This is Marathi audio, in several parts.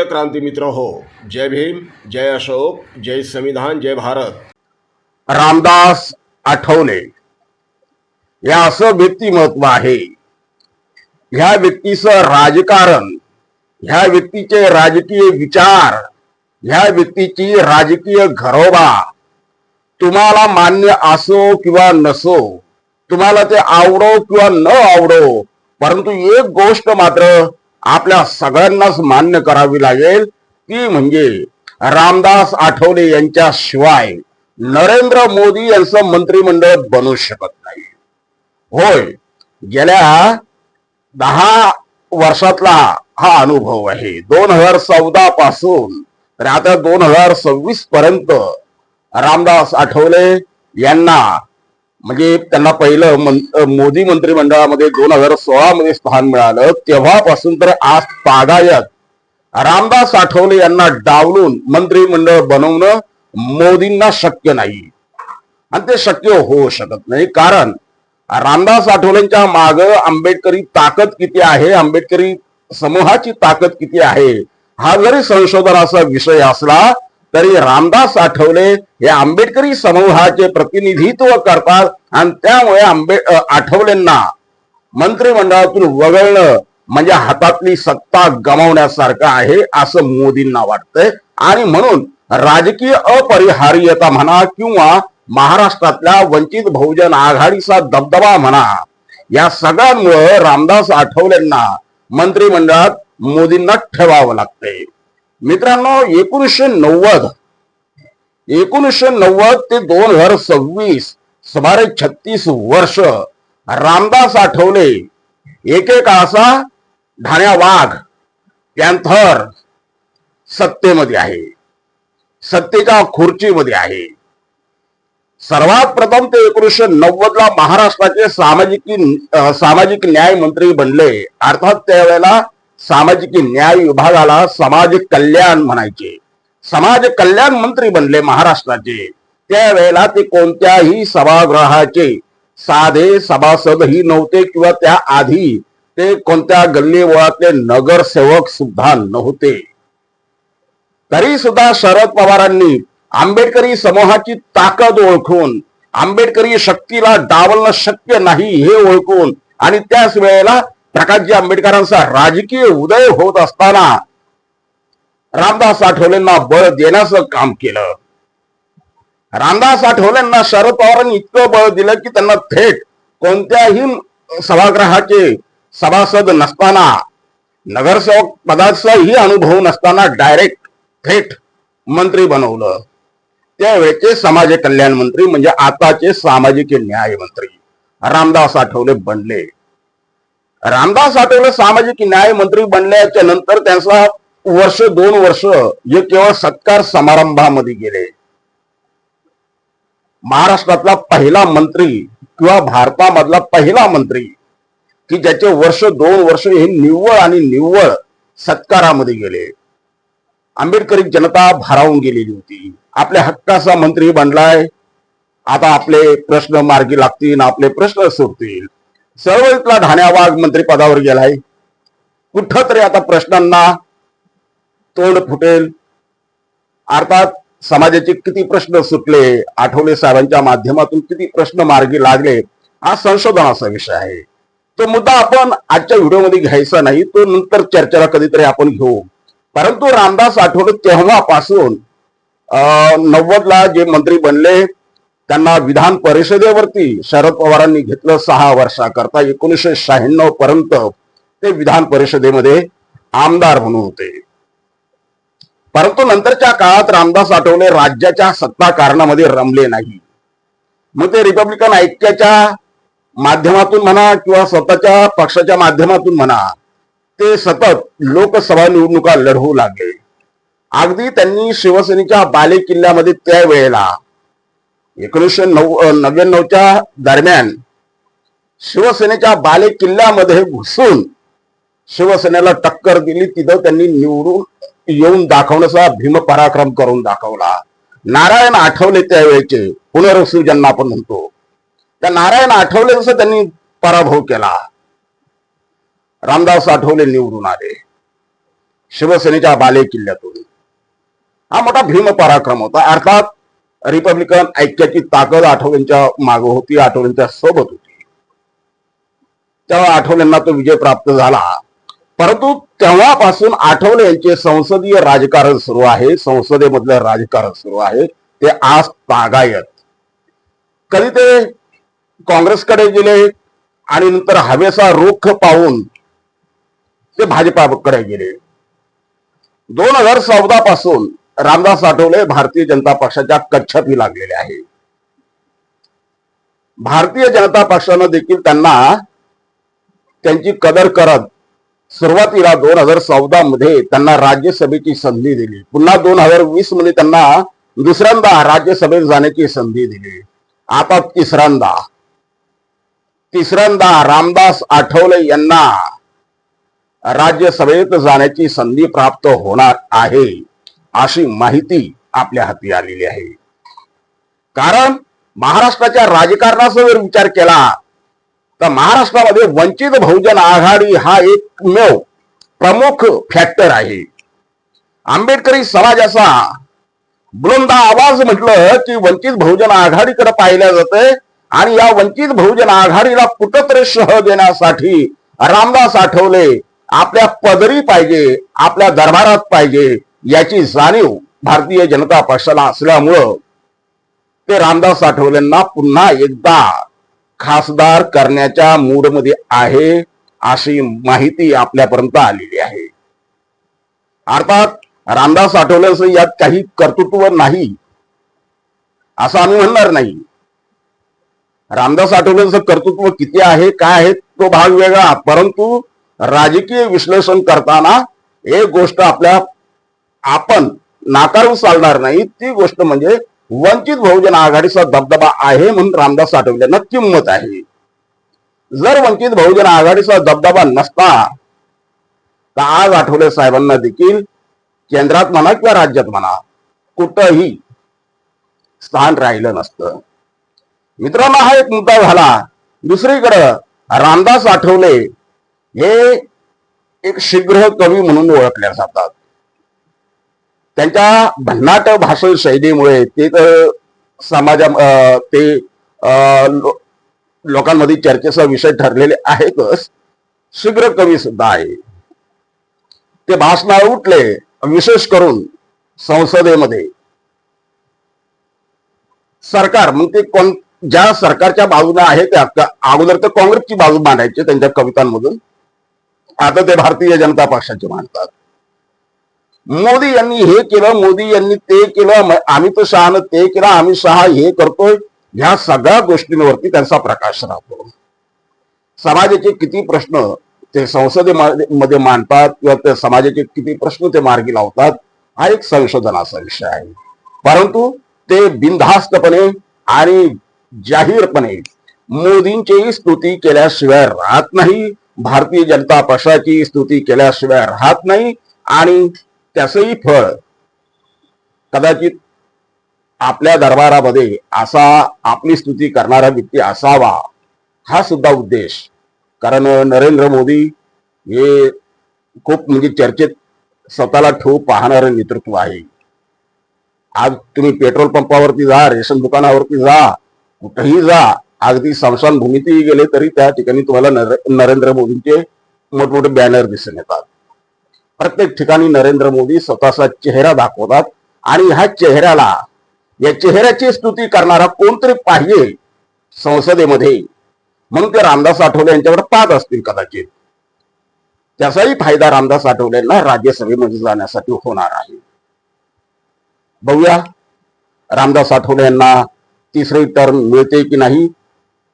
प्रिय क्रांती मित्र हो, जय भीम, जय अशोक, जय संविधान, जय भारत. रामदास आठवले या असं व्यक्तिमत्व आहे. ह्या व्यक्तीचं राजकारण, ह्या व्यक्तीचे राजकीय विचार, ह्या व्यक्तीची राजकीय घरोबा तुम्हाला मान्य असो किंवा नसो, तुम्हाला ते आवडो किंवा न आवडो, परंतु एक गोष्ट मात्र आपल्या सगळ्यांनाच मान्य करावी लागेल, ती म्हणजे रामदास आठवले यांच्याशिवाय नरेंद्र मोदी यांचं मंत्रिमंडळ बनू शकत नाही. होय, गेल्या 10 वर्षातला हा अनुभव आहे. 2014 पासून तर आता 2026 पर्यंत रामदास आठवले यांना म्हणजे त्यांना पहिलं मोदी मंत्रिमंडळामध्ये 2016 मध्ये स्थान मिळालं. तेव्हापासून तर आज तागायत रामदास आठवले यांना डावलून मंत्रिमंडळ बनवणं मोदींना शक्य नाही आणि ते शक्य होऊ शकत नाही. कारण रामदास आठवलेंच्या माग आंबेडकरी ताकद किती आहे, आंबेडकरी समूहाची ताकद किती आहे, हा जरी संशोधनाचा विषय असला तरी रामदास आठवले हे आंबेडकरी समूहाचे प्रतिनिधित्व करतात आणि त्यामुळे आठवलेंना मंत्रिमंडळातून वगळणं म्हणजे हातातली सत्ता गमावण्यासारखं आहे असं मोदींना वाटतंय. आणि म्हणून राजकीय अपरिहार्यता म्हणा किंवा महाराष्ट्रातल्या वंचित बहुजन आघाडीचा दबदबा म्हणा, या सगळ्यांमुळे रामदास आठवलेंना मंत्रिमंडळात मोदींना ठेवावं लागतंय. मित्रांनो, 1990 ते 2026 सुमारे 36 वर्ष रामदास आठवले एकेकाळचा ढाण्या वाघ पॅन्थर सत्तेमध्ये आहे, सत्तेच्या खुर्चीमध्ये आहे. सर्वात प्रथम ते 1990 ला महाराष्ट्राचे सामाजिक न्याय मंत्री बनले. अर्थात त्यावेळेला सामाजिक न्याय विभागाला समाज कल्याण म्हणायचे. समाज कल्याण मंत्री बनले महाराष्ट्राचे. त्यावेळेला ते कोणत्याही सभागृहाचे साधे सभासदही नव्हते किंवा त्या आधी ते कोणत्या गल्ली बोळातले नगरसेवक सुद्धा नव्हते. तरी सुद्धा शरद पवारांनी आंबेडकरी समूहाची ताकद ओळखून, आंबेडकरी शक्तीला डावलणं शक्य नाही हे ओळखून आणि त्याच वेळेला प्रकाशजी आंबेडकरांचा राजकीय उदय होत असताना रामदास आठवलेंना बळ देण्याचं काम केलं. रामदास आठवलेंना शरद पवारांनी इतकं बळ दिलं की त्यांना थेट कोणत्याही सभागृहाचे सभासद नसताना, नगरसेवक पदाचाही अनुभव नसताना डायरेक्ट थेट मंत्री बनवलं. त्यावेळेचे समाज कल्याण मंत्री म्हणजे आताचे सामाजिक न्याय मंत्री रामदास आठवले बनले. रामदास आठवले सामाजिक न्याय मंत्री बनल्याच्या नंतर त्यांचा 2 वर्ष हे केवळ सत्कार समारंभामध्ये गेले. महाराष्ट्रातला पहिला मंत्री किंवा भारतामधला पहिला मंत्री की ज्याचे 2 वर्ष हे निव्वळ सत्कारामध्ये गेले. आंबेडकरी जनता भारावून गेलेली होती. आपल्या हक्काचा मंत्री बनलाय, आता आपले प्रश्न मार्गी लागतील, आपले प्रश्न सुटतील. चळवळीतला ढाण्या वाघ मंत्री पदावर गेलाय. कुठं तरी आता प्रश्नांना तोंड फुटेल. अर्थात समाजाचे किती प्रश्न सुटले, आठवले साहेबांच्या माध्यमातून किती प्रश्न मार्गी लागले, हा संशोधनाचा विषय आहे. तो मुद्दा आपण आजच्या व्हिडिओमध्ये घ्यायचा नाही, तो नंतर चर्चेला कधीतरी आपण घेऊ. परंतु रामदास आठवले तेव्हापासून 90 ला जे मंत्री बनले त्यांना विधान परिषदेवरती शरद पवारांनी घेतलं 6 वर्षाकरता. 1996 पर्यंत ते विधान परिषदेमध्ये आमदार म्हणून होते. परंतु नंतरच्या काळात रामदास आठवले राज्याच्या सत्ता कारणामध्ये रमले नाही. मग ते रिपब्लिकन ऐक्याच्या माध्यमातून म्हणा किंवा स्वतःच्या पक्षाच्या माध्यमातून म्हणा, ते सतत लोकसभा निवडणुका लढवू लागले. अगदी त्यांनी शिवसेनेच्या बालेकिल्ल्यामध्ये त्यावेळेला 1999च्या दरम्यान शिवसेनेच्या बालेकिल्ल्यामध्ये घुसून शिवसेनेला टक्कर दिली. तिथं त्यांनी निवडून येऊन दाखवण्याचा भीमपराक्रम करून दाखवला. नारायण आठवले त्यावेळेचे पुनर्वसू ज्यांना आपण म्हणतो, त्या नारायण आठवले जसं त्यांनी पराभव केला, रामदास आठवले निवडून आले. शिवसेनेच्या बाले किल्ल्यातून. हा मोठा भीम पराक्रम होता. अर्थात रिपब्लिकन ऐक्याची ताकद आठवलेंच्या मागे होती, आठवलेंच्या सोबत होती. तेव्हा आठवलेंना तो विजय प्राप्त झाला. परंतु तेव्हापासून आठवले यांचे संसदीय राजकारण सुरू आहे, संसदेमधलं राजकारण सुरू आहे. ते आज तागायत. कधी ते काँग्रेसकडे गेले आणि नंतर हवेचा रुख पाहून ते भाजपाकडे गेले. 2014 पासून रामदास आठवले भारतीय जनता पक्षाच्या कच्छपी लागलेले आहे. भारतीय जनता पक्षानं देखील त्यांना त्यांची कदर करत सुरुवातीला 2014 मध्ये त्यांना राज्यसभेची संधी दिली. पुन्हा 2020 मध्ये त्यांना दुसऱ्यांदा राज्यसभेत जाण्याची संधी दिली. आता तिसऱ्यांदा रामदास आठवले यांना राज्यसभेत जाण्याची संधी प्राप्त होणार आहे अशी माहिती आपल्या हाती आलेली आहे. कारण महाराष्ट्राच्या राजकारणाचा जर विचार केला तर महाराष्ट्रामध्ये वंचित बहुजन आघाडी हा एकमेव प्रमुख फॅक्टर आहे. आंबेडकरी समाजाचा बुलंद आवाज म्हटलं की वंचित बहुजन आघाडीकडे पाहिलं जाते आणि या वंचित बहुजन आघाडीला कुठंतरी शह देण्यासाठी रामदास आठवले आपल्या पदरी पाहिजे, आपल्या दरबारात पाहिजे याची जाणीव भारतीय जनता पक्षाला असल्यामुळं ते रामदास आठवलेंना पुन्हा एकदा खासदार करण्याच्या मूडमध्ये आहे अशी माहिती आपल्यापर्यंत आलेली आहे. अर्थात रामदास आठवलेंचं यात काही कर्तृत्व नाही असं आम्ही म्हणणार नाही. रामदास आठवलेंचं कर्तृत्व किती आहे, काय आहे तो भाग वेगळा. परंतु राजकीय विश्लेषण करताना एक गोष्ट आपण नाकारून चालणार नाही. ती गोष्ट म्हणजे वंचित बहुजन आघाडीचा दबदबा आहे म्हणून रामदास आठवलेंना किंमत आहे. जर वंचित बहुजन आघाडीचा दबदबा नसता तर आज आठवले साहेबांना देखील केंद्रात म्हणा किंवा राज्यात म्हणा कुठंही स्थान राहिलं नसतं. मित्रांनो, हा एक मुद्दा झाला. दुसरीकडं रामदास आठवले हे एक शीघ्र कवी म्हणून ओळखल्या जातात. त्यांच्या भन्नाट भाषण शैलीमुळे ते तर लोकांमध्ये चर्चेचा विषय ठरलेले आहेतच. शीघ्र कवी सुद्धा आहे. ते भाषणावर उठले, विशेष करून संसदेमध्ये सरकार मग ते ज्या सरकारच्या बाजूने आहे त्या अगोदर तर काँग्रेसची बाजू मांडायची त्यांच्या कवितांमधून, आता ते भारतीय जनता पक्षाचे मांडतात. मोदी यांनी हे केलं, मोदी यांनी ते केलं, आम्ही तर शहानं ते केलं, आम्ही शहा हे करतोय, ह्या सगळ्या गोष्टींवरती त्यांचा प्रकाश राहतो. समाजाचे किती प्रश्न ते संसदेमध्ये मांडतात किंवा त्या समाजाचे किती प्रश्न ते मार्गी लावतात हा एक संशोधनाचा विषय आहे. परंतु ते बिनधास्तपणे आणि जाहीरपणे मोदींची स्तुती केल्याशिवाय राहत नाही, भारतीय जनता पक्षाची स्तुती केल्याशिवाय राहत नाही. आणि त्याचंही फळ कदाचित आपल्या दरबारामध्ये असा आपली स्तुती करणारा व्यक्ती असावा हा सुद्धा उद्देश. कारण नरेंद्र मोदी हे खूप म्हणजे चर्चेत स्वतःला ठेवू पाहणारं नेतृत्व आहे. आज तुम्ही पेट्रोल पंपावरती जा, रेशन दुकानावरती जा, कुठेही जा, अगदी स्मशानभूमीतही गेले तरी त्या ठिकाणी तुम्हाला नरेंद्र मोदींचे मोठमोठे बॅनर दिसून येतात. प्रत्येक ठिकाणी नरेंद्र मोदी स्वतःचा चेहरा दाखवतात आणि ह्या चेहऱ्याची स्तुती करणारा कोणतरी पाहिजे संसदेमध्ये, म्हणून ते रामदास आठवले यांच्याकडे पाहत असतील कदाचित. त्याचाही फायदा रामदास आठवलेंना राज्यसभेमध्ये जाण्यासाठी होणार आहे. बघूया रामदास आठवले यांना तिसरी टर्म मिळते की नाही.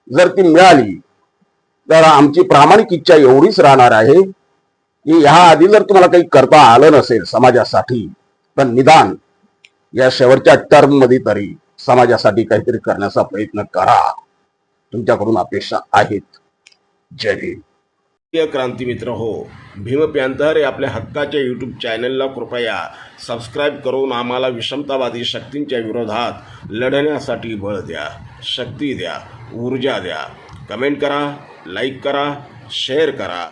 जर ती मिळाली तर आमची प्रामाणिक इच्छा एवढीच राहणार आहे की ह्या आधी जर तुम्हाला काही करता आलं नसेल समाजासाठी, पण निदान या शेवटच्या टर्म मध्ये तरी समाजासाठी काहीतरी करण्याचा प्रयत्न करा. तुमच्याकडून अपेक्षा आहेत. जय भीम. क्रांती मित्र हो, भीम पॅन्थर या आपल्या हक्काच्या यूट्यूब चॅनलला कृपया सबस्क्राईब करून आम्हाला विषमतावादी शक्तींच्या विरोधात लढण्यासाठी बळ द्या, शक्ती द्या, ऊर्जा द्या. कमेंट करा, लाईक करा, शेअर करा.